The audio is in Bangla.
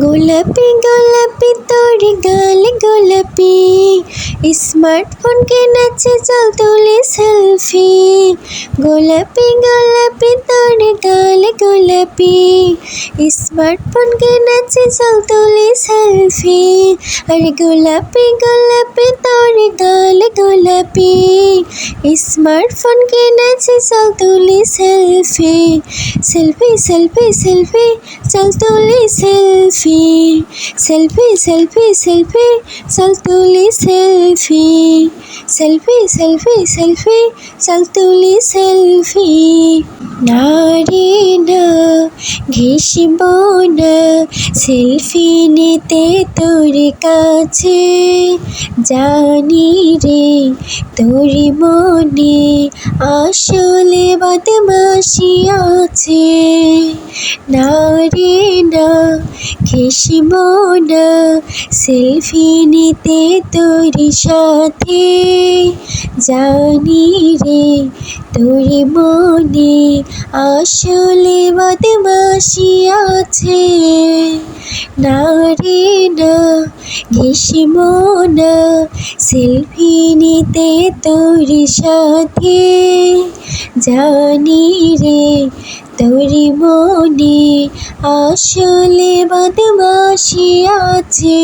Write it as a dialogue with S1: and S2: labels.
S1: গোলাপি গোলাপি তোর গাল গোলাপি, স্মার্টফোন কেনাচ্ছে চল তুলি সেলফি। গোলাপি গোলাপি তোর গাল গোলাপি, স্মার্টফোন কেনাচ্ছে চল তুলি সেলফি। আরে গোলাপি গোলাপি তোর গাল গোলাপি, স্মার্টফোন কেনাচ্ছে চল তুলি সেলফি। সেলফি সেলফি সেলফি চল তুলি সেলফি, সেলফি সেলফি সেলফি চল তুলি সেলফি, সেলফি সেলফি সেলফি চল তুলি সেলফি। না রে না ঘেঁষব না সেলফি নিতে তোর কাছে, জানি রে তোর মনে আসলে বদমাশি আছে। না রে না ঘেঁষব না সেলফি নিতে তোর সাথে, জানি রে তোর মনে আসলে বদমাশি আছে। না রে না ঘেঁষব না সেলফি নিতে তোর সাথে, জানি রে তোর মনে আসলে বদমাশি আছে।